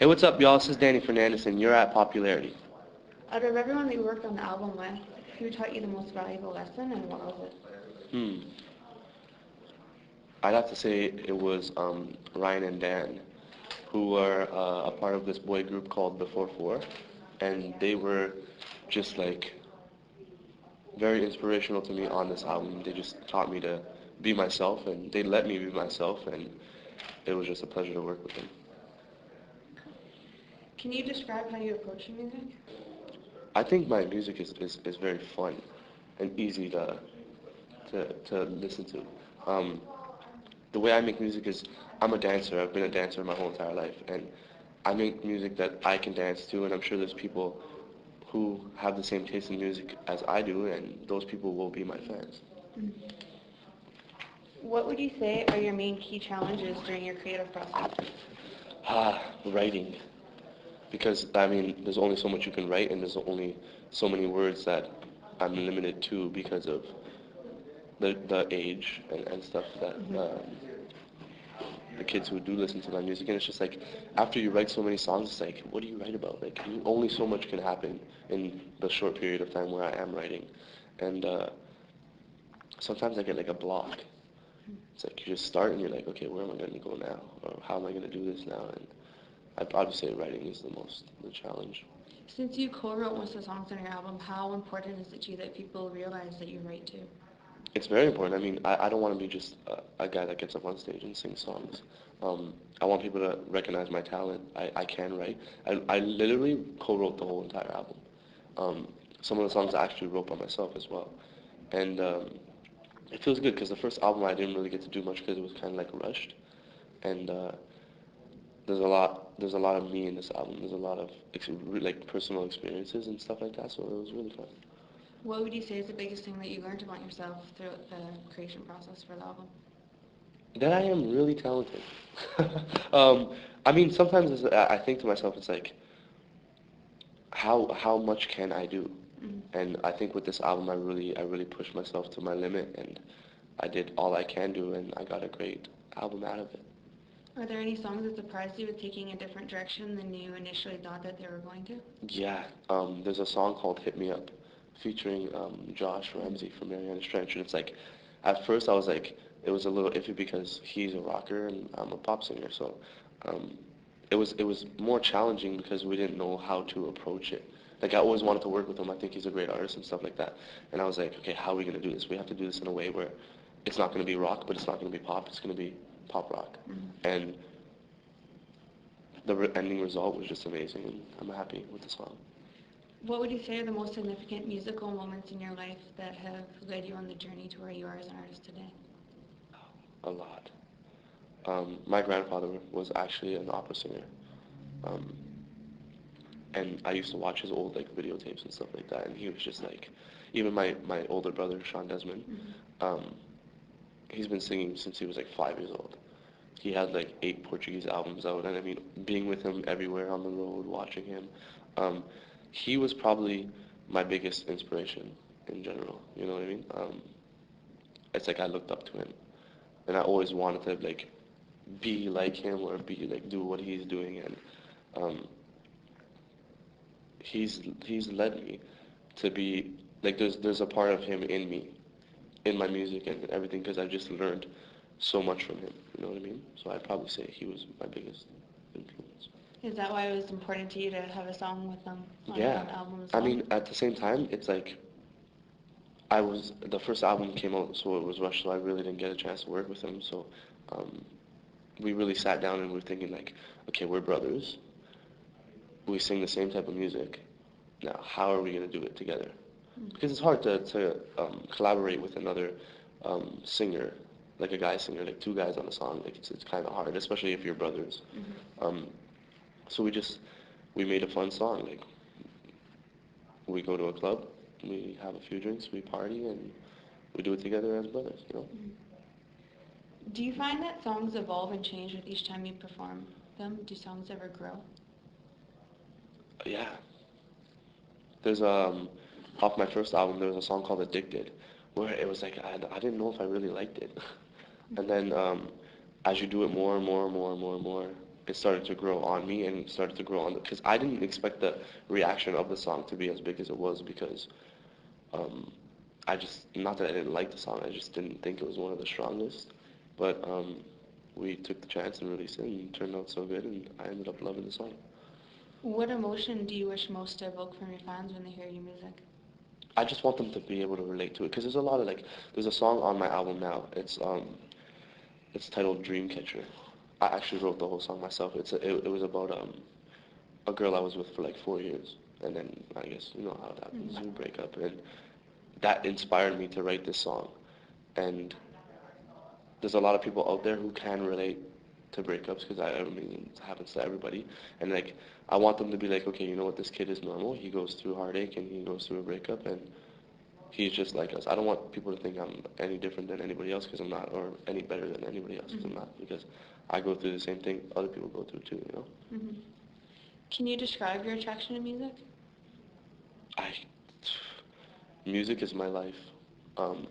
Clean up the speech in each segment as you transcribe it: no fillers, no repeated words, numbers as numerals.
Hey, what's up, y'all? This is Danny Fernandes, and you're at Popularity. Out of everyone that you worked on the album with, who taught you the most valuable lesson and what was it? Hmm. I'd have to say it was Ryan and Dan, who were a part of this boy group called Before Four, and they were just like very inspirational to me on this album. They just taught me to be myself, and they let me be myself, and it was just a pleasure to work with them. Can you describe how you approach your music? I think my music is very fun and easy to listen to. Um, the way I make music is I'm a dancer. I've been a dancer my whole entire life, and I make music that I can dance to, and I'm sure there's people who have the same taste in music as I do, and those people will be my fans. What would you say are your main key challenges during your creative process? Writing, because I mean, there's only so much you can write, and there's only so many words that I'm limited to because of the age and stuff that the kids who do listen to my music, and it's just like after you write so many songs, it's like what do you write about? Like only so much can happen in the short period of time where I am writing, and sometimes I get like a block. It's like you just start and you're like, okay, where am I going to go now, or how am I going to do this now? And I'd probably say writing is the challenge. Since you co-wrote most of the songs on your album, how important is it to you that people realize that you write too? It's very important. I mean, I don't want to be just a guy that gets up on stage and sings songs. I want people to recognize my talent. I can write. I literally co-wrote the whole entire album. Some of the songs I actually wrote by myself as well. And it feels good because the first album I didn't really get to do much because it was kind of like rushed. And there's a lot of me in this album. There's a lot of like personal experiences and stuff like that. So it was really fun. What would you say is the biggest thing that you learned about yourself throughout the creation process for the album? That I am really talented. I mean, sometimes I think to myself, it's like, how much can I do? And I think with this album, I really pushed myself to my limit, and I did all I can do, and I got a great album out of it. Are there any songs that surprised you with taking a different direction than you initially thought that they were going to? Yeah, there's a song called "Hit Me Up," featuring Josh Ramsey from Mariana Trench, and it's like, at first I was like, it was a little iffy because he's a rocker and I'm a pop singer, so um, it was more challenging because we didn't know how to approach it. Like I always wanted to work with him. I think he's a great artist and stuff like that. And I was like, okay, how are we gonna do this? We have to do this in a way where it's not gonna be rock, but it's not gonna be pop. It's gonna be pop rock. And the ending result was just amazing, and I'm happy with the song. What would you say are the most significant musical moments in your life that have led you on the journey to where you are as an artist today? A lot. My grandfather was actually an opera singer, um, and I used to watch his old like videotapes and stuff like that, and he was just like, even my older brother Sean Desmond, um, he's been singing since he was like 5 years old. He had like 8 Portuguese albums out, and I mean, being with him everywhere on the road, watching him, um, he was probably my biggest inspiration in general. You know what I mean? It's like I looked up to him, and I always wanted to like be like him or be like do what he's doing, and um, he's led me to be like there's a part of him in me, in my music and everything because I just learned so much from him. You know what I mean? So I'd probably say he was my biggest influence. Is that why it was important to you to have a song with them on Yeah, the album as I well? mean at the same time, it's like the first album came out, so it was rushed, so I really didn't get a chance to work with him. So um, we really sat down and we were thinking like, okay, we're brothers. We sing the same type of music. Now, how are we going to do it together? Because it's hard to collaborate with another singer, like a guy singer, like two guys on a song. Like it's kind of hard, especially if you're brothers. Um, so we made a fun song. Like we go to a club, we have a few drinks, we party, and we do it together as brothers. You know? Do you find that songs evolve and change with each time you perform them? Do songs ever grow? Yeah. There's off my first album there was a song called Addicted, where it was like I didn't know if I really liked it, and then as you do it more and more and more and more and more, it started to grow on me and started to grow on because I didn't expect the reaction of the song to be as big as it was because um, I just, not that I didn't like the song, I just didn't think it was one of the strongest. But we took the chance and released it, and it turned out so good, and I ended up loving the song. What emotion do you wish most to evoke from your fans when they hear your music? I just want them to be able to relate to it, because there's a lot of like, there's a song on my album now. It's titled Dreamcatcher. I actually wrote the whole song myself. It was about a girl I was with for like 4 years, and then I guess you know how it happens. You break up, and that inspired me to write this song. And there's a lot of people out there who can relate to breakups because I mean it happens to everybody. And like I want them to be like, okay, you know what, this kid is normal. He goes through heartache and he goes through a breakup, and he's just like us. I don't want people to think I'm any different than anybody else because I'm not, or any better than anybody else because I'm not. Because I go through the same thing other people go through too. You know. Mm-hmm. Can you describe your attraction to music? I Music is my life. Um,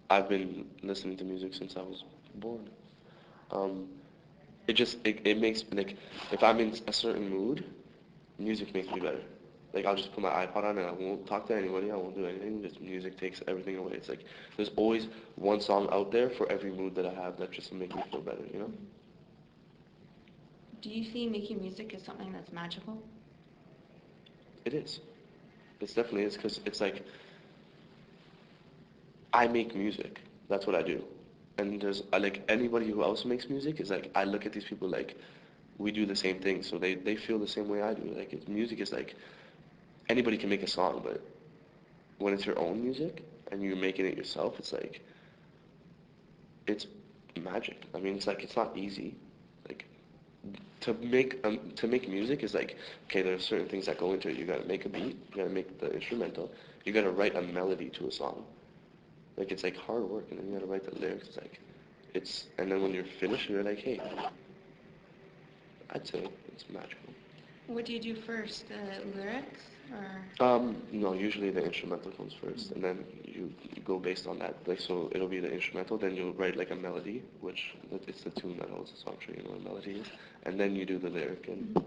I've been listening to music since I was born. Um, it makes like if I'm in a certain mood, music makes me better. Like I'll just put my iPod on and I won't talk to anybody. I won't do anything. Just music takes everything away. It's like there's always one song out there for every mood that I have that just make me feel better. You know? Do you see making music as something that's magical? It is. It definitely is because it's like I make music. That's what I do. And there's like anybody who else makes music is like I look at these people like we do the same thing, so they feel the same way I do. Like music is like anybody can make a song, but when it's your own music and you're making it yourself, it's like it's magic. I mean, it's like it's not easy. Like to make music is like okay, there are certain things that go into it. You gotta make a beat, you gotta make the instrumental, you gotta write a melody to a song. Like it's like hard work, and then you gotta write the lyrics. It's like and then when you're finished, you're like, hey, I'd say it's magical. What do you do first, the lyrics or? No, usually the instrumental comes first, and then you go based on that. Like, so it'll be the instrumental, then you'll write like a melody, which it's the tune that holds the song. I'm sure you know what a melody is, and then you do the lyric. And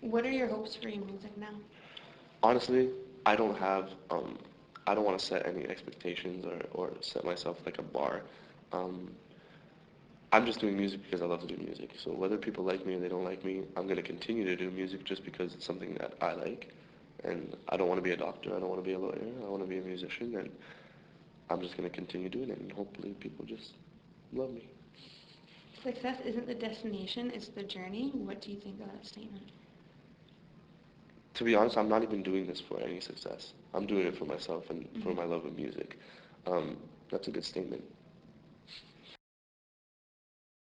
What are your hopes for your music now? honestly, I don't have, I don't want to set any expectations or set myself like a bar. Um, I'm just doing music because I love to do music. So whether people like me or they don't like me, I'm going to continue to do music just because it's something that I like. And I don't want to be a doctor. I don't want to be a lawyer. I want to be a musician. And I'm just going to continue doing it. And hopefully people just love me. Success isn't the destination, it's the journey. What do you think of that statement? To be honest, I'm not even doing this for any success. I'm doing it for myself and for my love of music. That's a good statement.